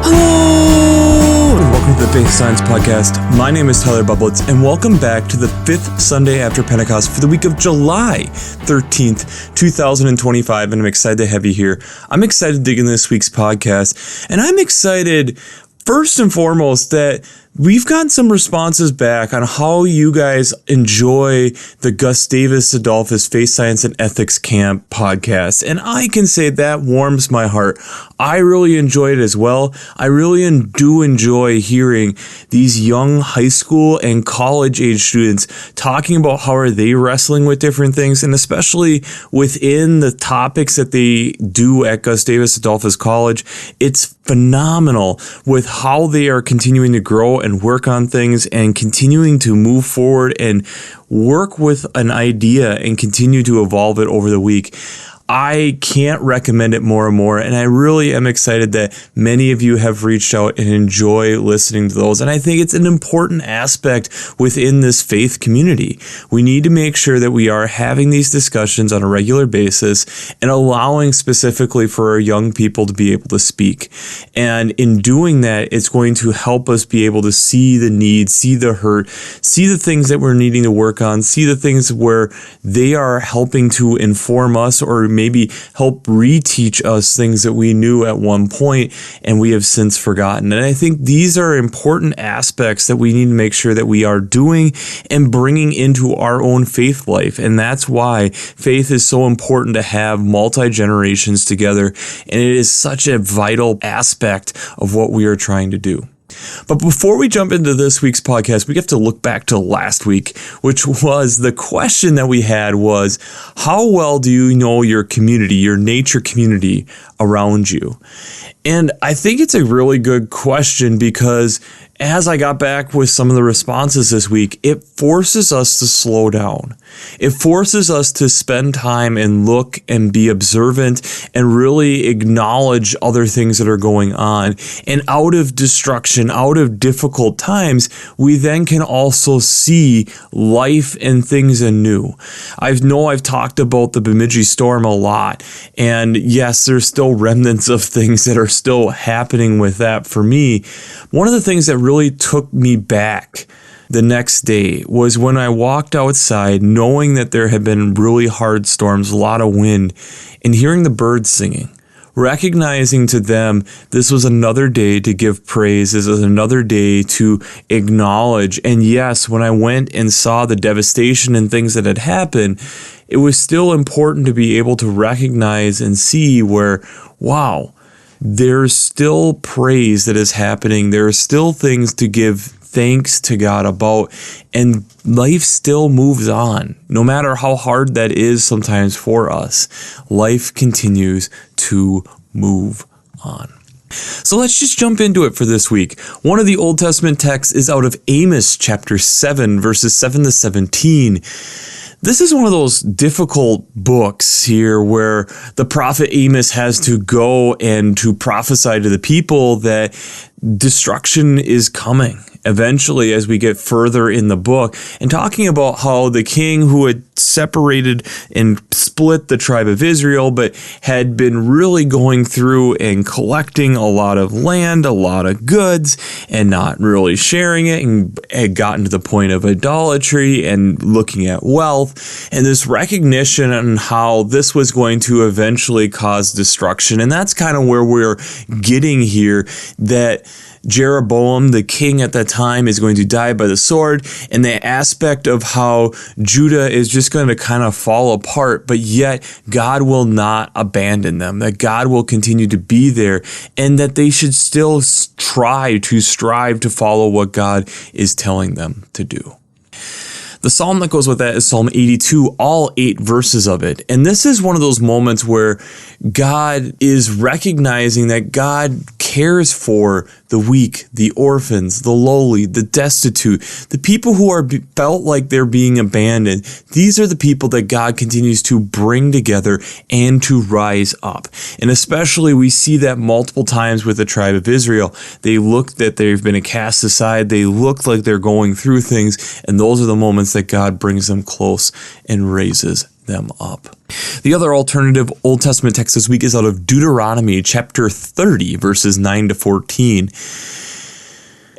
Hello, and welcome to the Faith Science Podcast. My name is Tyler Bublitz, and welcome back to the fifth Sunday after Pentecost for the week of July 13th, 2025, and I'm excited to have you here. I'm excited to dig into this week's podcast, and I'm excited, first and foremost, that we've gotten some responses back on how you guys enjoy the Gustavus Adolphus Faith Science and Ethics Camp podcast. And I can say that warms my heart. I really enjoy it as well. I really do enjoy hearing these young high school and college age students talking about how are they wrestling with different things, and especially within the topics that they do at Gustavus Adolphus College. It's phenomenal with how they are continuing to grow and work on things and continuing to move forward and work with an idea and continue to evolve it over the week. I can't recommend it more and more, and I really am excited that many of you have reached out and enjoy listening to those. And I think it's an important aspect within this faith community. We need to make sure that we are having these discussions on a regular basis and allowing specifically for our young people to be able to speak. And in doing that, it's going to help us be able to see the needs, see the hurt, see the things that we're needing to work on, see the things where they are helping to inform us or maybe help reteach us things that we knew at one point and we have since forgotten. And I think these are important aspects that we need to make sure that we are doing and bringing into our own faith life. And that's why faith is so important to have multi-generations together. And it is such a vital aspect of what we are trying to do. But before we jump into this week's podcast, we have to look back to last week, which was the question that we had was, how well do you know your community, your nature community around you? And I think it's a really good question because as I got back with some of the responses this week, it forces us to slow down. It forces us to spend time and look and be observant and really acknowledge other things that are going on. And out of destruction, out of difficult times, we then can also see life and things anew. I've talked about the Bemidji storm a lot. And yes, there's still remnants of things that are still happening with that for me. One of the things that really took me back the next day was when I walked outside knowing that there had been really hard storms, a lot of wind, and hearing the birds singing, recognizing to them this was another day to give praise, this was another day to acknowledge. And yes, when I went and saw the devastation and things that had happened, it was still important to be able to recognize and see where, wow, there's still praise that is happening. There are still things to give thanks to God about, and life still moves on. No matter how hard that is sometimes for us, life continues to move on. So let's just jump into it for this week. One of the Old Testament texts is out of Amos chapter 7, verses 7 to 17. This is one of those difficult books here where the prophet Amos has to go and to prophesy to the people that destruction is coming eventually as we get further in the book, and talking about how the king who had separated and split the tribe of Israel, but had been really going through and collecting a lot of land, a lot of goods, and not really sharing it, and had gotten to the point of idolatry and looking at wealth, and this recognition on how this was going to eventually cause destruction. And that's kind of where we're getting here, that Jeroboam, the king at that time, is going to die by the sword, and the aspect of how Judah is just going to kind of fall apart, but yet God will not abandon them, that God will continue to be there, and that they should still strive to follow what God is telling them to do. The psalm that goes with that is Psalm 82, all 8 verses of it. And this is one of those moments where God is recognizing that God cares for the weak, the orphans, the lowly, the destitute, the people who are felt like they're being abandoned. These are the people that God continues to bring together and to rise up. And especially we see that multiple times with the tribe of Israel. They look that they've been cast aside. They look like they're going through things. And those are the moments that God brings them close and raises them up. The other alternative Old Testament text this week is out of Deuteronomy chapter 30, verses 9 to 14.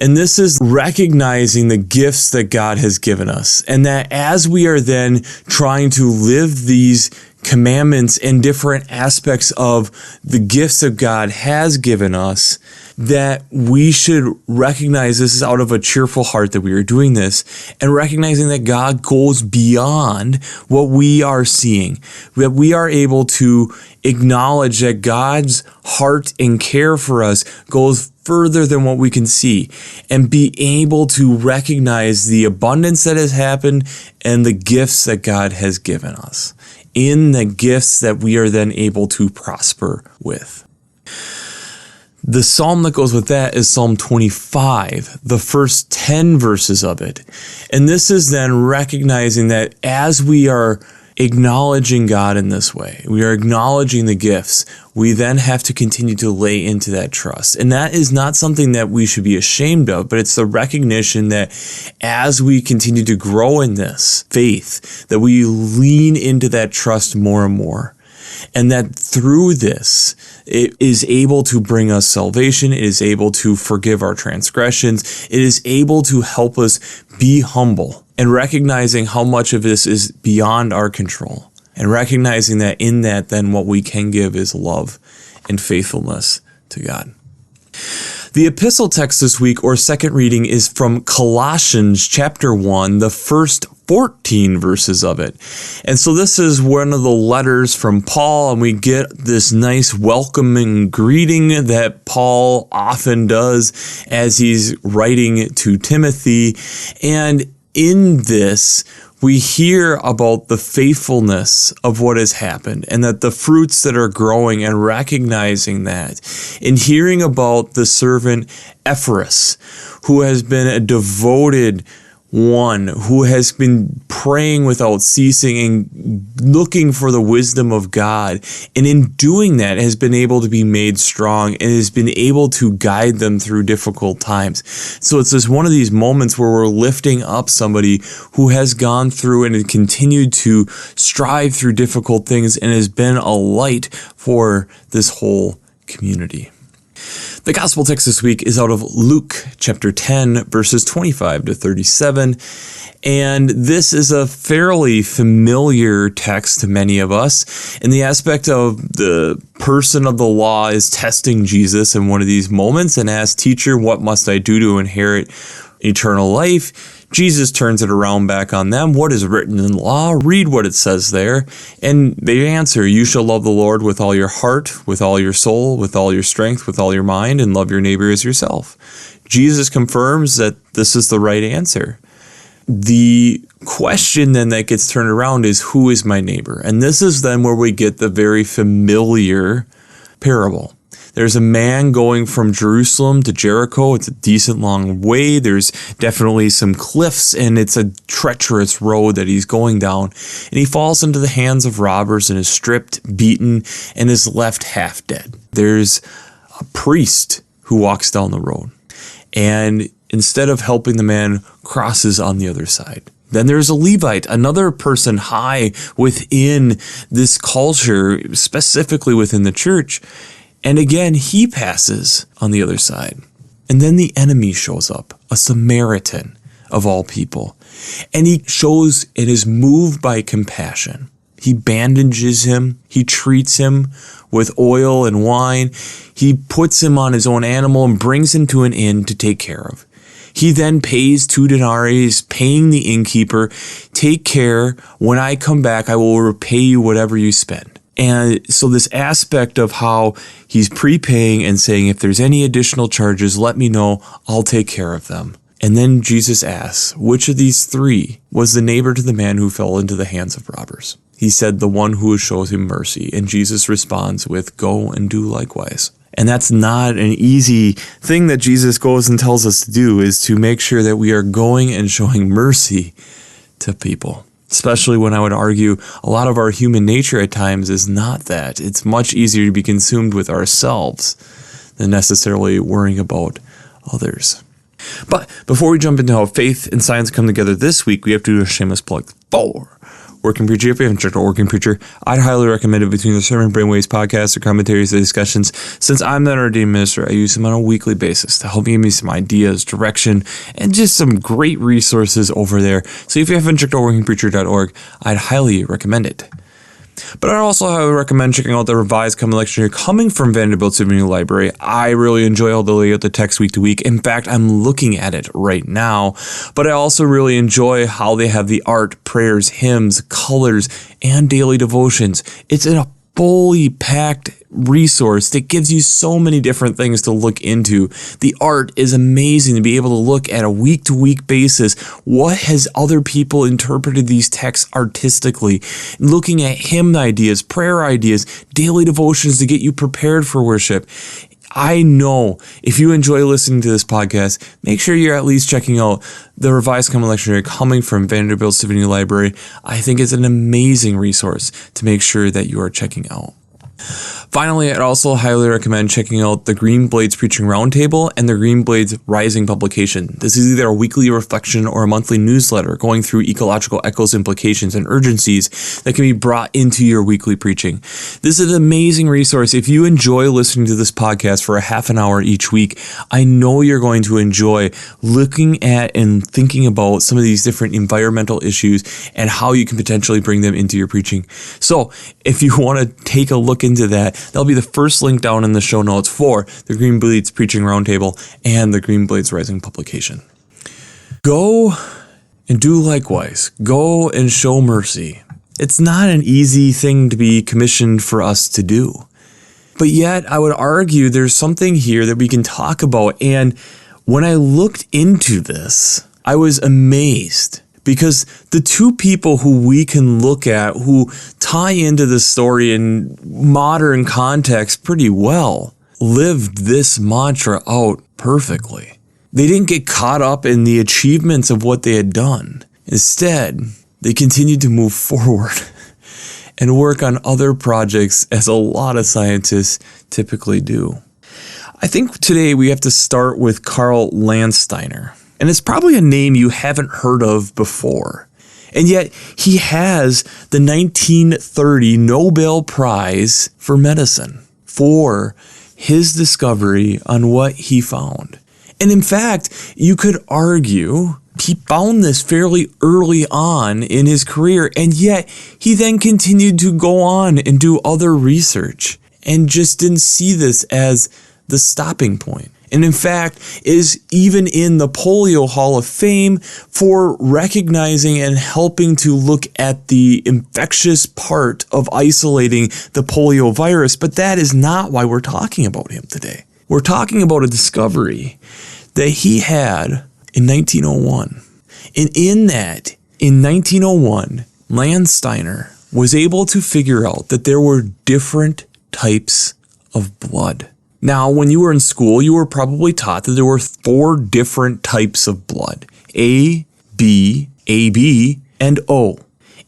And this is recognizing the gifts that God has given us. And that as we are then trying to live these commandments and different aspects of the gifts that God has given us, that we should recognize this is out of a cheerful heart that we are doing this, and recognizing that God goes beyond what we are seeing, that we are able to acknowledge that God's heart and care for us goes further than what we can see, and be able to recognize the abundance that has happened and the gifts that God has given us, in the gifts that we are then able to prosper with. The psalm that goes with that is Psalm 25, the first 10 verses of it. And this is then recognizing that as we are acknowledging God in this way, we are acknowledging the gifts, we then have to continue to lay into that trust. And that is not something that we should be ashamed of, but it's the recognition that as we continue to grow in this faith, that we lean into that trust more and more. And that through this, it is able to bring us salvation. It is able to forgive our transgressions. It is able to help us be humble and recognizing how much of this is beyond our control, and recognizing that in that, then what we can give is love and faithfulness to God. The epistle text this week, or second reading, is from Colossians chapter 1, the first 14 verses of it. And so this is one of the letters from Paul, and we get this nice welcoming greeting that Paul often does as he's writing to Timothy. And in this, we hear about the faithfulness of what has happened, and that the fruits that are growing, and recognizing that, and hearing about the servant Ephraim, who has been a devoted one, who has been praying without ceasing and looking for the wisdom of God, and in doing that has been able to be made strong and has been able to guide them through difficult times. So it's just one of these moments where we're lifting up somebody who has gone through and continued to strive through difficult things and has been a light for this whole community. The gospel text this week is out of Luke chapter 10, verses 25 to 37. And this is a fairly familiar text to many of us in the aspect of the person of the law is testing Jesus in one of these moments and asks, "Teacher, what must I do to inherit eternal life?" Jesus turns it around back on them. What is written in the law? Read what it says there. And they answer, "You shall love the Lord with all your heart, with all your soul, with all your strength, with all your mind, and love your neighbor as yourself." Jesus confirms that this is the right answer. The question then that gets turned around is, who is my neighbor? And this is then where we get the very familiar parable. There's a man going from Jerusalem to Jericho. It's a decent long way. There's definitely some cliffs, and it's a treacherous road that he's going down. And he falls into the hands of robbers and is stripped, beaten, and is left half dead. There's a priest who walks down the road, and instead of helping the man, crosses on the other side. Then there's a Levite, another person high within this culture, specifically within the church. And again, he passes on the other side. And then the enemy shows up, a Samaritan of all people. And he shows and is moved by compassion. He bandages him. He treats him with oil and wine. He puts him on his own animal and brings him to an inn to take care of. He then pays 2 denarii, paying the innkeeper, "Take care. When I come back, I will repay you whatever you spend." And so this aspect of how he's prepaying and saying, if there's any additional charges, let me know, I'll take care of them. And then Jesus asks, which of these three was the neighbor to the man who fell into the hands of robbers? He said, the one who showed him mercy. And Jesus responds with, go and do likewise. And that's not an easy thing that Jesus goes and tells us to do, is to make sure that we are going and showing mercy to people. Especially when I would argue a lot of our human nature at times is not that. It's much easier to be consumed with ourselves than necessarily worrying about others. But before we jump into how faith and science come together this week, we have to do a shameless plug for Working Preacher. If you haven't checked out Working Preacher, I'd highly recommend it. Between the Sermon Brainwaves podcast, the commentaries, the discussions. Since I'm the ordained minister, I use them on a weekly basis to help give me some ideas, direction, and just some great resources over there. So if you haven't checked out workingpreacher.org, I'd highly recommend it. But I also highly recommend checking out the revised Common Lectionary coming from Vanderbilt Divinity Library. I really enjoy how they lay out the text week to week. In fact, I'm looking at it right now. But I also really enjoy how they have the art, prayers, hymns, colors, and daily devotions. It's a fully packed resource that gives you so many different things to look into. The art is amazing to be able to look at a week-to-week basis. What has other people interpreted these texts artistically? Looking at hymn ideas, prayer ideas, daily devotions to get you prepared for worship. I know if you enjoy listening to this podcast, make sure you're at least checking out the Revised Common Lectionary coming from Vanderbilt Divinity Library. I think it's an amazing resource to make sure that you are checking out. Finally, I'd also highly recommend checking out the Green Blades Preaching Roundtable and the Green Blades Rising publication. This is either a weekly reflection or a monthly newsletter going through ecological echoes, implications, and urgencies that can be brought into your weekly preaching. This is an amazing resource. If you enjoy listening to this podcast for a half an hour each week, I know you're going to enjoy looking at and thinking about some of these different environmental issues and how you can potentially bring them into your preaching. So if you want to take a look into that, that'll be the first link down in the show notes for the Green Blades Preaching Roundtable and the Green Blades Rising publication. Go and do likewise. Go and show mercy. It's not an easy thing to be commissioned for us to do. But yet, I would argue there's something here that we can talk about. And when I looked into this, I was amazed. Because the two people who we can look at who tie into the story in modern context pretty well lived this mantra out perfectly. They didn't get caught up in the achievements of what they had done. Instead, they continued to move forward and work on other projects as a lot of scientists typically do. I think today we have to start with Karl Landsteiner. And it's probably a name you haven't heard of before. And yet he has the 1930 Nobel Prize for Medicine for his discovery on what he found. And in fact, you could argue he found this fairly early on in his career, and yet he then continued to go on and do other research and just didn't see this as the stopping point. And in fact, is even in the Polio Hall of Fame for recognizing and helping to look at the infectious part of isolating the polio virus. But that is not why we're talking about him today. We're talking about a discovery that he had in 1901. And in 1901, Landsteiner was able to figure out that there were different types of blood. Now, when you were in school, you were probably taught that there were 4 different types of blood: A, B, AB, and O.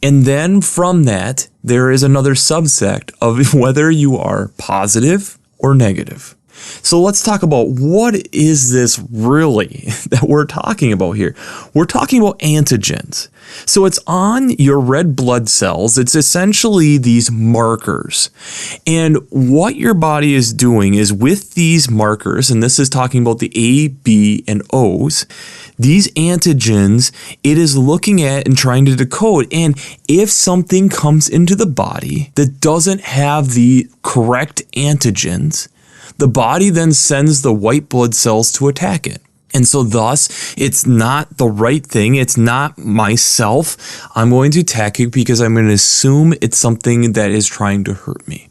And then from that, there is another subset of whether you are positive or negative. So let's talk about what is this really that we're talking about here. We're talking about antigens. So it's on your red blood cells. It's essentially these markers. And what your body is doing is with these markers, and this is talking about the A, B, and O's, these antigens, it is looking at and trying to decode. And if something comes into the body that doesn't have the correct antigens, the body then sends the white blood cells to attack it. And so thus, it's not the right thing. It's not myself. I'm going to attack it because I'm going to assume it's something that is trying to hurt me.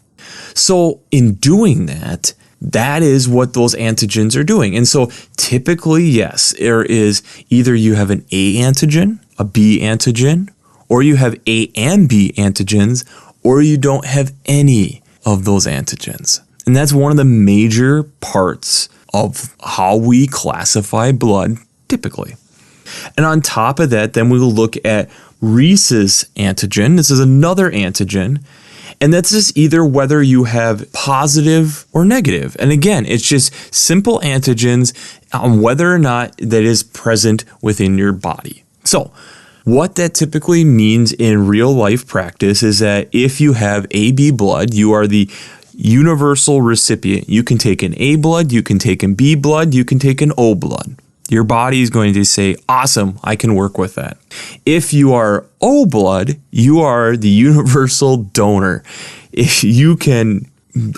So in doing that, that is what those antigens are doing. And so typically, yes, there is either you have an A antigen, a B antigen, or you have A and B antigens, or you don't have any of those antigens. And that's one of the major parts of how we classify blood typically. And on top of that, then we will look at rhesus antigen. This is another antigen. And that's just either whether you have positive or negative. And again, it's just simple antigens on whether or not that is present within your body. So What that typically means in real life practice is that if you have AB blood, you are the universal recipient. You can take an A blood, you can take an B blood, you can take an O blood. Your body is going to say, awesome, I can work with that. If you are O blood, you are the universal donor. If you can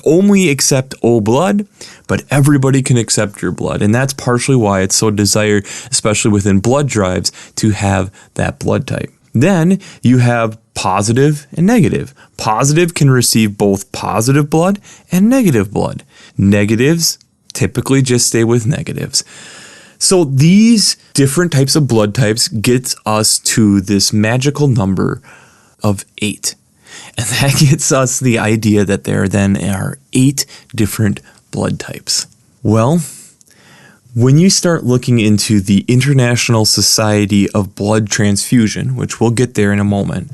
only accept O blood, but everybody can accept your blood. And that's partially why it's so desired, especially within blood drives, to have that blood type. Then you have positive and negative. Positive can receive both positive blood and negative blood. Negatives typically just stay with negatives. So these different types of blood types gets us to this magical number of 8. And that gets us the idea that there then are 8 different blood types. Well, when you start looking into the International Society of Blood Transfusion, which we'll get there in a moment,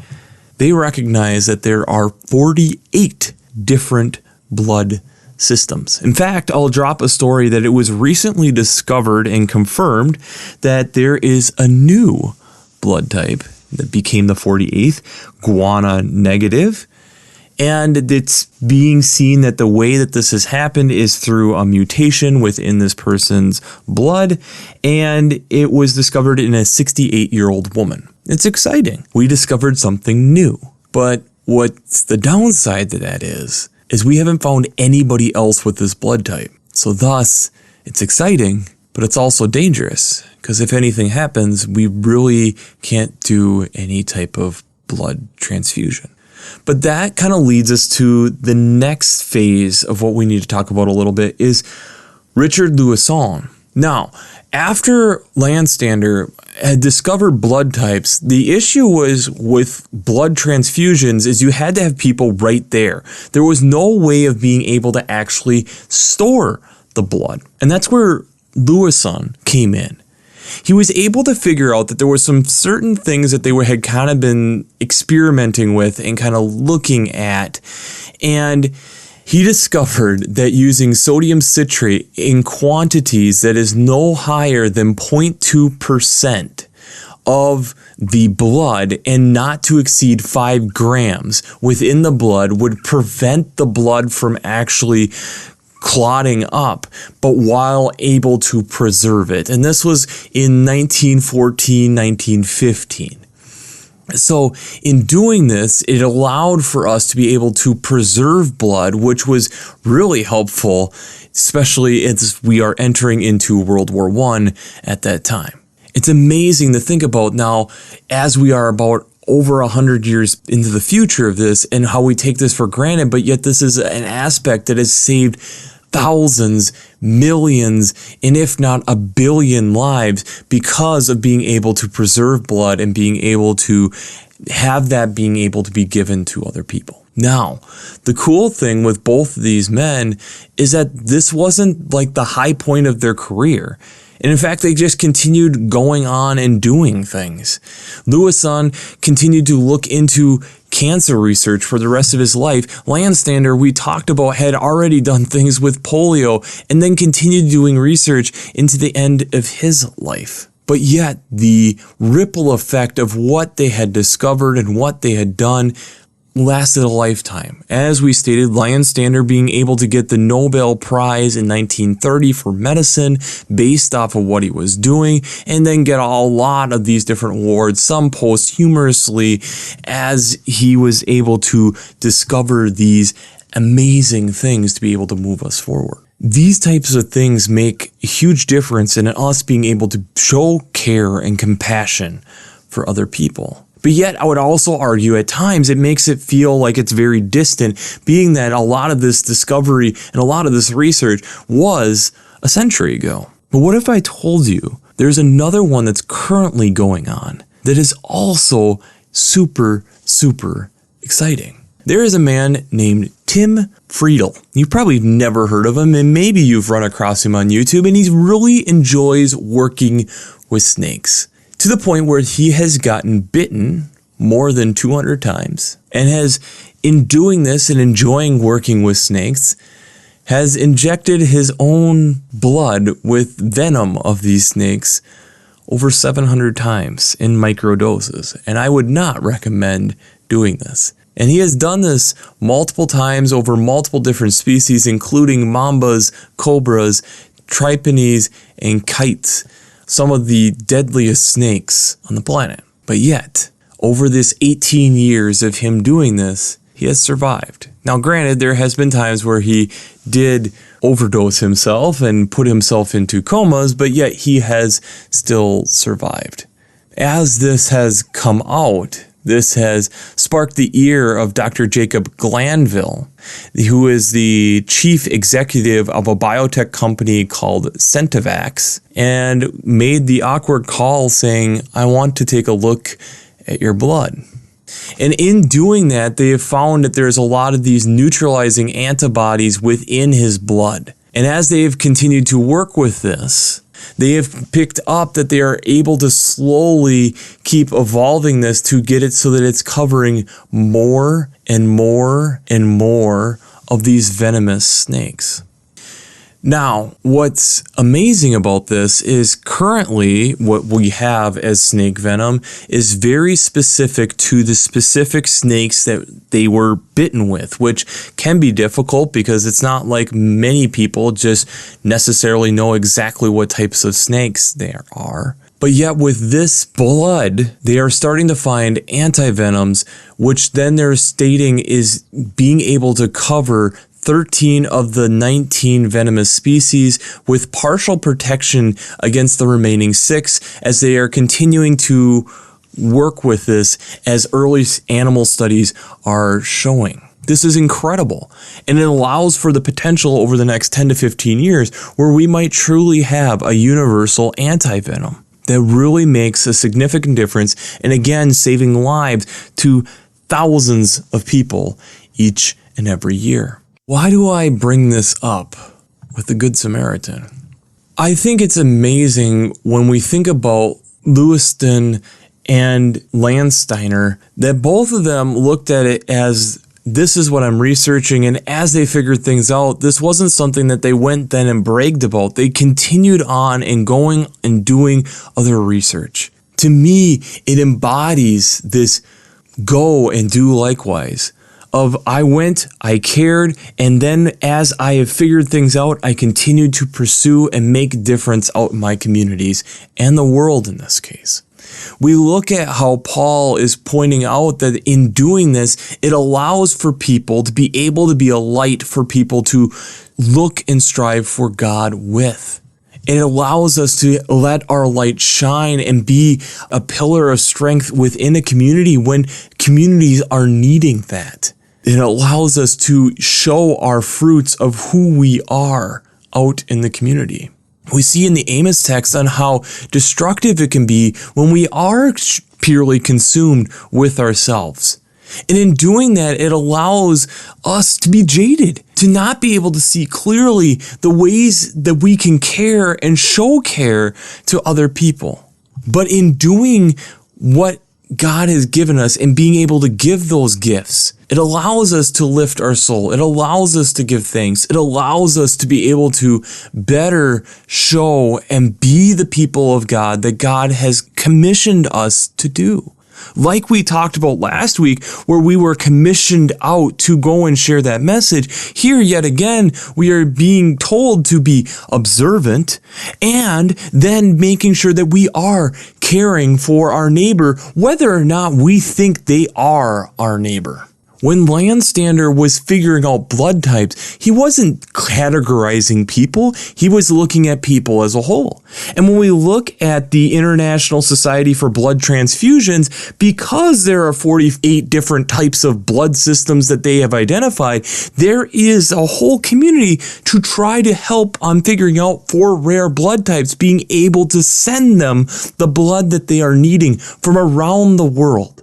they recognize that there are 48 different blood systems. In fact, I'll drop a story that it was recently discovered and confirmed that there is a new blood type that became the 48th, guana negative. And it's being seen that the way that this has happened is through a mutation within this person's blood. And it was discovered in a 68-year-old woman. It's exciting. We discovered something new. But what's the downside to that is we haven't found anybody else with this blood type. So thus, it's exciting, but it's also dangerous. Because if anything happens, we really can't do any type of blood transfusion. But that kind of leads us to the next phase of what we need to talk about a little bit is Richard Lewisson. Now, after Landstander had discovered blood types, the issue was with blood transfusions is you had to have people right there. There was no way of being able to actually store the blood. And that's where Lewisson came in. He was able to figure out that there were some certain things that they had kind of been experimenting with and kind of looking at. And he discovered that using sodium citrate in quantities that is no higher than 0.2% of the blood and not to exceed 5 grams within the blood would prevent the blood from actually clotting up, but while able to preserve it. And this was in 1914, 1915. So in doing this, it allowed for us to be able to preserve blood, which was really helpful, especially as we are entering into World War I at that time. It's amazing to think about now as we are about over 100 years into the future of this and how we take this for granted, but yet this is an aspect that has saved thousands, millions, and if not a billion lives because of being able to preserve blood and being able to have that being able to be given to other people. Now, the cool thing with both of these men is that this wasn't like the high point of their career. And in fact, they just continued going on and doing things. Lewisson continued to look into cancer research for the rest of his life. Landstander, we talked about, had already done things with polio and then continued doing research into the end of his life. But yet, the ripple effect of what they had discovered and what they had done lasted a lifetime. As we stated, Landstander being able to get the Nobel Prize in 1930 for medicine based off of what he was doing, and then get a lot of these different awards, some posthumously, as he was able to discover these amazing things to be able to move us forward. These types of things make a huge difference in us being able to show care and compassion for other people. But yet, I would also argue at times it makes it feel like it's very distant, being that a lot of this discovery and a lot of this research was a century ago. But what if I told you there's another one that's currently going on that is also super, super exciting? There is a man named Tim Friedel. You've probably never heard of him, and maybe you've run across him on YouTube, and he really enjoys working with snakes. To the point where he has gotten bitten more than 200 times and has, in doing this and enjoying working with snakes, has injected his own blood with venom of these snakes over 700 times in microdoses, and I would not recommend doing this. And he has done this multiple times over multiple different species, including mambas, cobras, trypanes, and kites, some of the deadliest snakes on the planet. But yet, over this 18 years of him doing this, he has survived. Now, granted, there has been times where he did overdose himself and put himself into comas, but yet he has still survived. As this has come out, this has sparked the ear of Dr. Jacob Glanville, who is the chief executive of a biotech company called Centivax, and made the awkward call saying, I want to take a look at your blood. And in doing that, they have found that there's a lot of these neutralizing antibodies within his blood. And as they have continued to work with this, they have picked up that they are able to slowly keep evolving this to get it so that it's covering more and more and more of these venomous snakes. Now, what's amazing about this is currently what we have as snake venom is very specific to the specific snakes that they were bitten with, which can be difficult because it's not like many people just necessarily know exactly what types of snakes there are. But yet with this blood, they are starting to find antivenoms, which then they're stating is being able to cover 13 of the 19 venomous species with partial protection against the remaining 6 as they are continuing to work with this as early animal studies are showing. This is incredible, and it allows for the potential over the next 10 to 15 years where we might truly have a universal antivenom that really makes a significant difference and again saving lives to thousands of people each and every year. Why do I bring this up with the Good Samaritan? I think it's amazing when we think about Lewiston and Landsteiner that both of them looked at it as this is what I'm researching, and as they figured things out, this wasn't something that they went then and bragged about. They continued on and going and doing other research. To me, it embodies this go and do likewise. Of I went, I cared, and then as I have figured things out, I continued to pursue and make a difference out in my communities and the world in this case. We look at how Paul is pointing out that in doing this, it allows for people to be able to be a light for people to look and strive for God with. It allows us to let our light shine and be a pillar of strength within a community when communities are needing that. It allows us to show our fruits of who we are out in the community. We see in the Amos text on how destructive it can be when we are purely consumed with ourselves. And in doing that, it allows us to be jaded, to not be able to see clearly the ways that we can care and show care to other people. But in doing what God has given us and being able to give those gifts, it allows us to lift our soul. It allows us to give thanks. It allows us to be able to better show and be the people of God that God has commissioned us to do. Like we talked about last week, where we were commissioned out to go and share that message, here yet again, we are being told to be observant and then making sure that we are caring for our neighbor, whether or not we think they are our neighbor. When Landstander was figuring out blood types, he wasn't categorizing people, he was looking at people as a whole. And when we look at the International Society for Blood Transfusions, because there are 48 different types of blood systems that they have identified, there is a whole community to try to help on figuring out for rare blood types, being able to send them the blood that they are needing from around the world.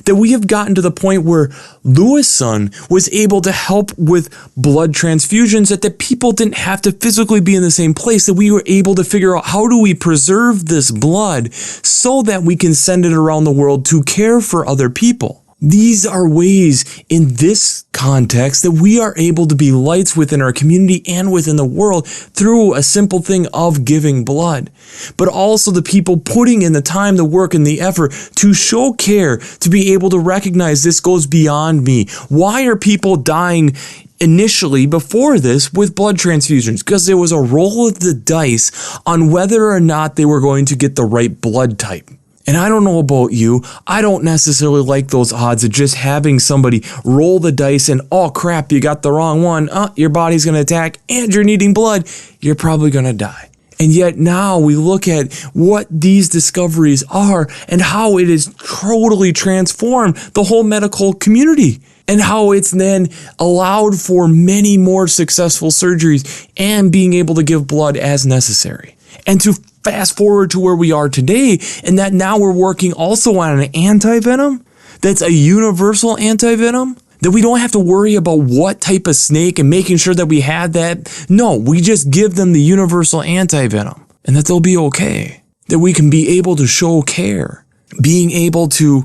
That we have gotten to the point where Lewiston was able to help with blood transfusions, that the people didn't have to physically be in the same place, that we were able to figure out how do we preserve this blood so that we can send it around the world to care for other people. These are ways in this context that we are able to be lights within our community and within the world through a simple thing of giving blood. But also the people putting in the time, the work, and the effort to show care, to be able to recognize this goes beyond me. Why are people dying initially before this with blood transfusions? Because there was a roll of the dice on whether or not they were going to get the right blood type. And I don't know about you, I don't necessarily like those odds of just having somebody roll the dice and, oh crap, you got the wrong one. Your body's going to attack and you're needing blood. You're probably going to die. And yet now we look at what these discoveries are and how it has totally transformed the whole medical community, and how it's then allowed for many more successful surgeries and being able to give blood as necessary. And to fast forward to where we are today, and that now we're working also on an antivenom that's a universal antivenom, that we don't have to worry about what type of snake and making sure that we had that. No, we just give them the universal antivenom and that they'll be okay. That we can be able to show care, being able to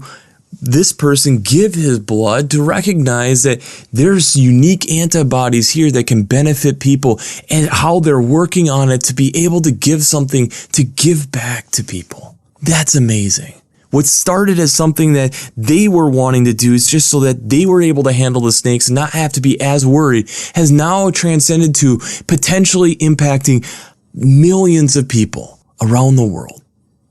this person give his blood to recognize that there's unique antibodies here that can benefit people, and how they're working on it to be able to give something to give back to people. That's amazing. What started as something that they were wanting to do is just so that they were able to handle the snakes and not have to be as worried, has now transcended to potentially impacting millions of people around the world.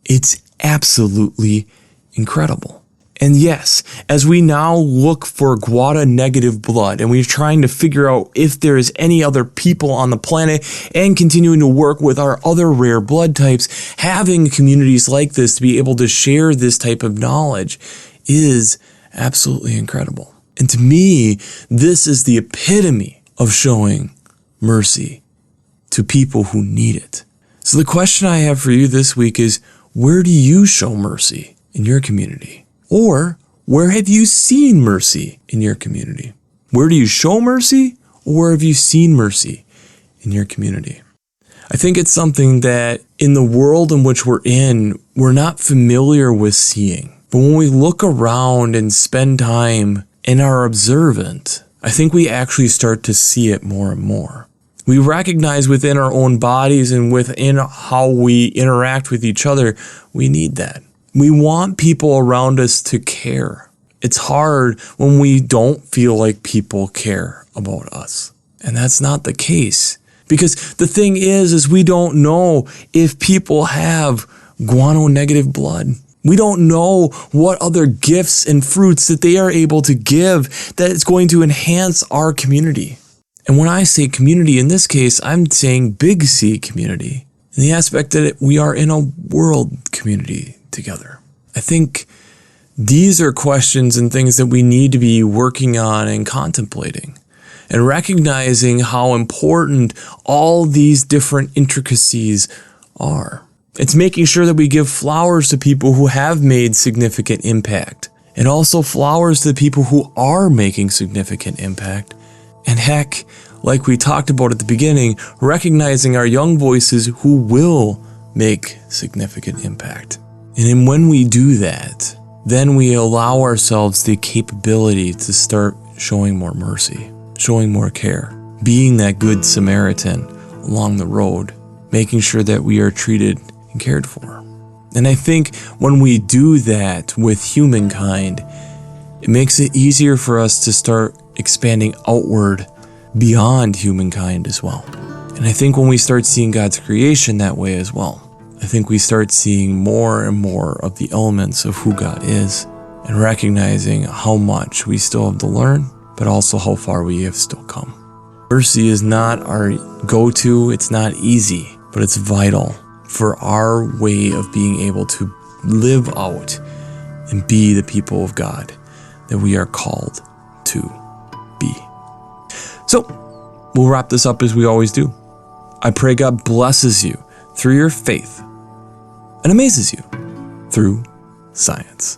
It's absolutely incredible. And yes, as we now look for Guada negative blood and we're trying to figure out if there is any other people on the planet and continuing to work with our other rare blood types, having communities like this to be able to share this type of knowledge is absolutely incredible. And to me, this is the epitome of showing mercy to people who need it. So the question I have for you this week is, where do you show mercy in your community? Or where have you seen mercy in your community? Where do you show mercy, or where have you seen mercy in your community? I think it's something that in the world in which we're in, we're not familiar with seeing. But when we look around and spend time and are observant, I think we actually start to see it more and more. We recognize within our own bodies and within how we interact with each other, we need that. We want people around us to care. It's hard when we don't feel like people care about us. And that's not the case. Because the thing is we don't know if people have guano negative blood. We don't know what other gifts and fruits that they are able to give that is going to enhance our community. And when I say community in this case, I'm saying big C community, in the aspect that we are in a world community together. I think these are questions and things that we need to be working on and contemplating, and recognizing how important all these different intricacies are. It's making sure that we give flowers to people who have made significant impact, and also flowers to the people who are making significant impact. And heck, like we talked about at the beginning, recognizing our young voices who will make significant impact. And then when we do that, then we allow ourselves the capability to start showing more mercy, showing more care, being that good Samaritan along the road, making sure that we are treated and cared for. And I think when we do that with humankind, it makes it easier for us to start expanding outward beyond humankind as well. And I think when we start seeing God's creation that way as well, I think we start seeing more and more of the elements of who God is, and recognizing how much we still have to learn, but also how far we have still come. Mercy is not our go-to, it's not easy, but it's vital for our way of being able to live out and be the people of God that we are called to be. So, we'll wrap this up as we always do. I pray God blesses you through your faith and amazes you through science.